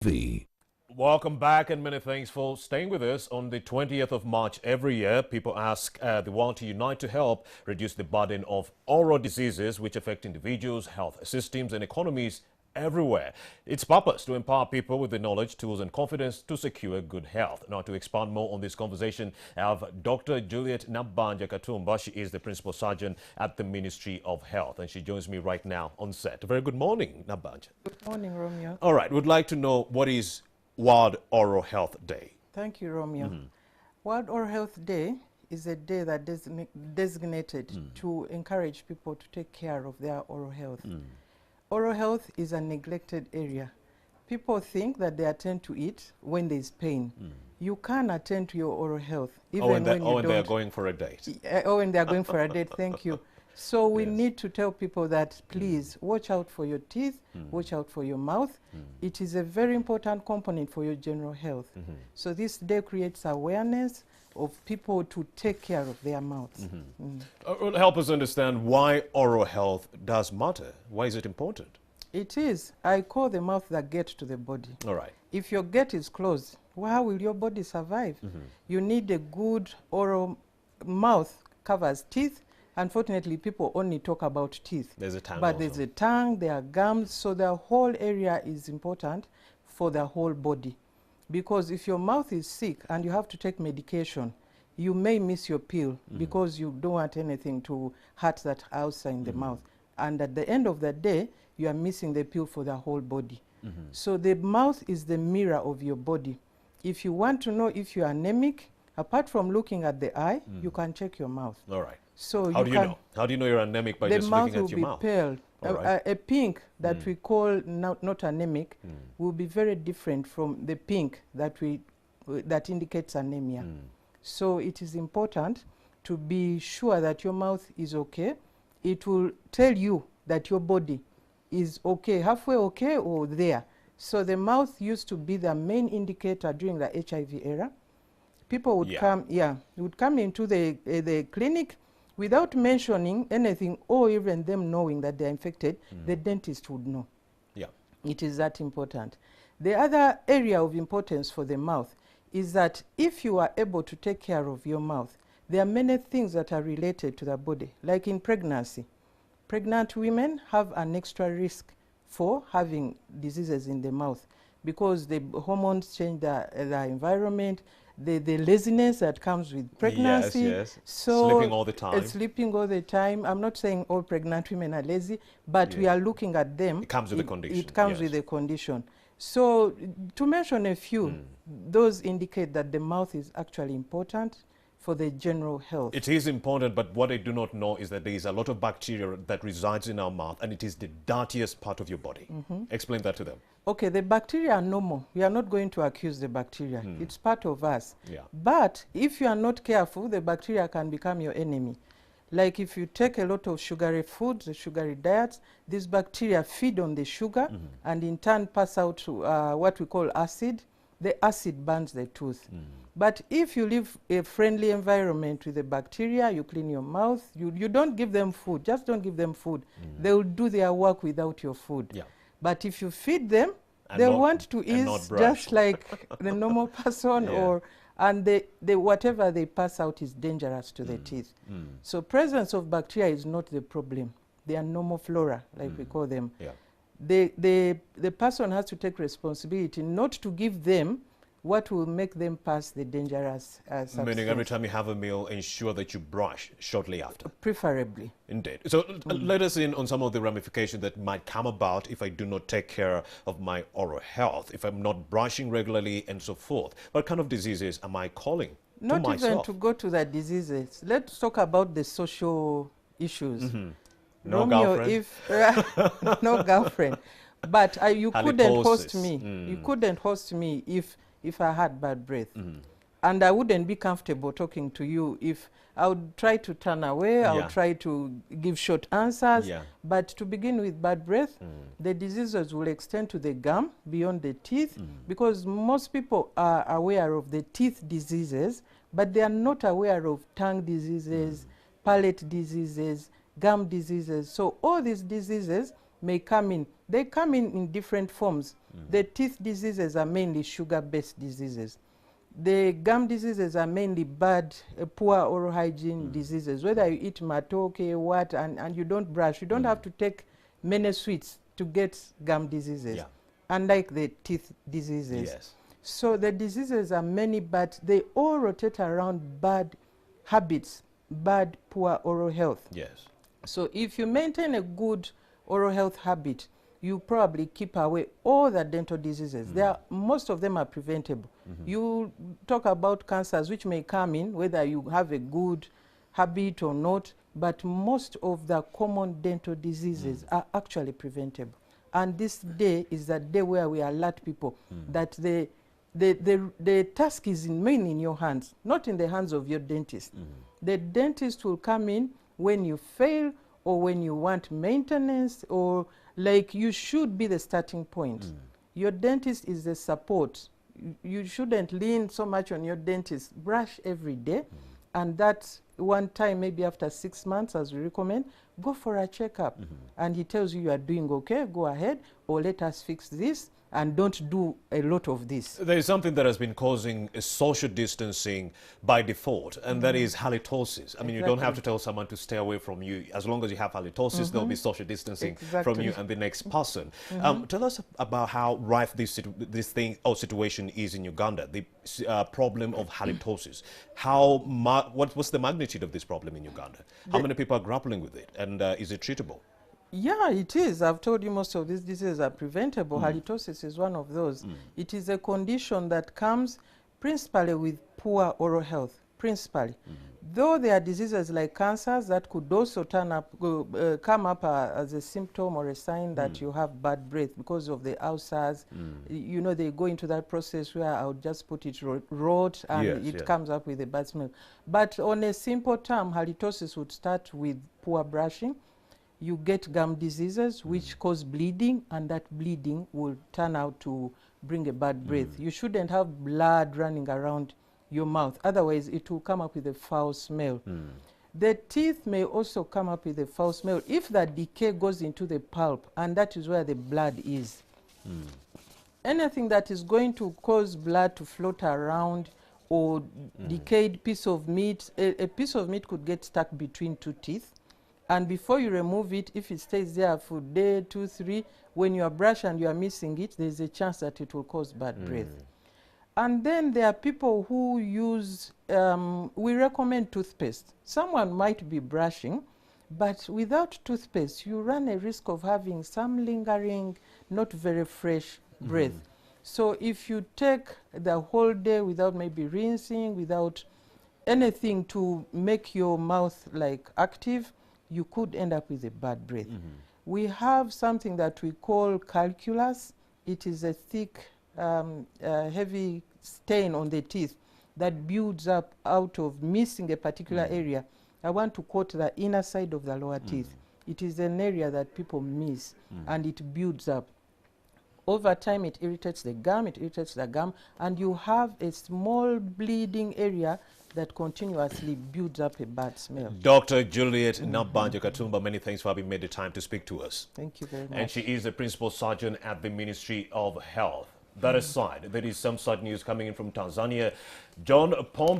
V. Welcome back and many thanks for staying with us. On the 20th of March every year, people ask the world to unite to help reduce the burden of oral diseases which affect individuals, health systems and economies everywhere. Its purpose to empower people with the knowledge, tools and confidence to secure good health. Now, to expand more on this conversation, I have Dr. Juliet Nabanja Katumba. She is the Principal Surgeon at the Ministry of Health and she joins me right now on set. Very good morning, Nabanja. Good morning, Romeo. All right, we'd like to know what is World Oral Health Day. Thank you, Romeo. World Oral Health Day is a day that designated to encourage people to take care of their oral health. Oral health is a neglected area. People think that they attend to it when there is pain. You can attend to your oral health even when they are going for a date. When they are going for a date, thank you. So we need to tell people that please watch out for your teeth, watch out for your mouth. It is a very important component for your general health. So this day creates awareness of people to take care of their mouths. Help us understand why oral health does matter. Why is it important? It is. I call the mouth the gate to the body. All right. If your gate is closed, how will your body survive? You need a good oral mouth covers teeth. Unfortunately, people only talk about teeth. There's a tongue But also. there's a tongue, there are gums, so the whole area is important for the whole body. Because if your mouth is sick and you have to take medication, you may miss your pill because you don't want anything to hurt that ulcer in the mouth. And at the end of the day, you are missing the pill for the whole body. So the mouth is the mirror of your body. If you want to know if you are anemic, apart from looking at the eye, you can check your mouth. All right. So How do you know? How do you know you're anemic by just looking at your mouth? The mouth will be pale. Right. A pink that we call not anemic will be very different from the pink that indicates anemia. So it is important to be sure that your mouth is okay. It will tell you that your body is okay, halfway okay or there. So the mouth used to be the main indicator during the HIV era. People would come into the clinic without mentioning anything or even them knowing that they're infected. The dentist would know. Yeah. It is that important. The other area of importance for the mouth is that if you are able to take care of your mouth, there are many things that are related to the body, like in pregnancy. Pregnant women have an extra risk for having diseases in the mouth because the hormones change the environment, the laziness that comes with pregnancy. Yes. So sleeping all the time. Sleeping all the time. I'm not saying all pregnant women are lazy, but we are looking at them. It comes with the condition. It comes with the condition. So to mention a few, those indicate that the mouth is actually important for the general health. It is important, but what I do not know is that there is a lot of bacteria that resides in our mouth and it is the dirtiest part of your body. Explain that to them. Okay, the bacteria are normal. We are not going to accuse the bacteria. It's part of us. Yeah. But if you are not careful, the bacteria can become your enemy. Like if you take a lot of sugary foods, the sugary diets, these bacteria feed on the sugar and in turn pass out to what we call acid. The acid burns the tooth. But if you live a friendly environment with the bacteria, you clean your mouth, you don't give them food, just don't give them food. They will do their work without your food. Yeah. But if you feed them, And they not- want to and eat not brush. just like the normal person and whatever they pass out is dangerous to the teeth. So presence of bacteria is not the problem. They are normal flora, like we call them. Yeah. The person has to take responsibility not to give them what will make them pass the dangerous substance. Meaning every time you have a meal, ensure that you brush shortly after. Preferably. Indeed. So let us in on some of the ramifications that might come about if I do not take care of my oral health, if I'm not brushing regularly and so forth. What kind of diseases am I calling Not to myself? even to go to the diseases. Let's talk about the social issues. No Romeo, girlfriend? no girlfriend. But you couldn't host Halitosis. me. You couldn't host me if I had bad breath. And I wouldn't be comfortable talking to you if I would try to turn away, I would try to give short answers. Yeah. But to begin with bad breath, the diseases will extend to the gum beyond the teeth because most people are aware of the teeth diseases, but they are not aware of tongue diseases, palate diseases, gum diseases. So all these diseases may come in. They come in different forms. The teeth diseases are mainly sugar-based diseases. The gum diseases are mainly bad, poor oral hygiene diseases. Whether you eat matoke, what, and you don't brush, you don't have to take many sweets to get gum diseases, unlike the teeth diseases. Yes. So the diseases are many, but they all rotate around bad habits, bad, poor oral health. Yes. So if you maintain a good oral health habit, you probably keep away all the dental diseases. Most of them are preventable. You talk about cancers which may come in, whether you have a good habit or not, but most of the common dental diseases are actually preventable. And this day is the day where we alert people that the task is mainly in your hands, not in the hands of your dentist. The dentist will come in when you fail or when you want maintenance, or like you should be the starting point. Your dentist is the support. You shouldn't lean so much on your dentist. Brush every day, and that's one time, maybe after 6 months, as we recommend, go for a checkup. And he tells you are doing okay, go ahead, or let us fix this, and don't do a lot of this. There is something that has been causing a social distancing by default, and that is halitosis. I mean, you don't have to tell someone to stay away from you. As long as you have halitosis, there'll be social distancing from you and the next person. Tell us about how rife this situation is in Uganda, the problem of halitosis. What's the magnitude of this problem in Uganda? How many people are grappling with it, and is it treatable? Yeah, it is. I've told you most of these diseases are preventable. Halitosis is one of those. It is a condition that comes principally with poor oral health, principally. Though there are diseases like cancers that could also come up as a symptom or a sign that you have bad breath because of the ulcers. You know, they go into that process where I'll just put it rot and it comes up with a bad smell. But on a simple term, halitosis would start with poor brushing. You get gum diseases which cause bleeding, and that bleeding will turn out to bring a bad breath. You shouldn't have blood running around your mouth, otherwise it will come up with a foul smell. The teeth may also come up with a foul smell if the decay goes into the pulp, and that is where the blood is. Anything that is going to cause blood to float around, or decayed piece of meat, a piece of meat could get stuck between two teeth. And before you remove it, if it stays there for a day, 2, 3, when you are brush and you are missing it, there's a chance that it will cause bad breath. And then there are people who use, we recommend toothpaste. Someone might be brushing, but without toothpaste, you run a risk of having some lingering, not very fresh breath. So if you take the whole day without maybe rinsing, without anything to make your mouth like active, you could end up with a bad breath. We have something that we call calculus. It is a thick, heavy stain on the teeth that builds up out of missing a particular area. I want to quote the inner side of the lower teeth. It is an area that people miss, and it builds up. Over time, it irritates the gum, and you have a small bleeding area that continuously builds up a bad smell. Dr. Juliet Nabanjo Katumba, many thanks for having made the time to speak to us. Thank you very much. And she is the principal surgeon at the Ministry of Health. That aside, there is some sad news coming in from Tanzania. John Pombe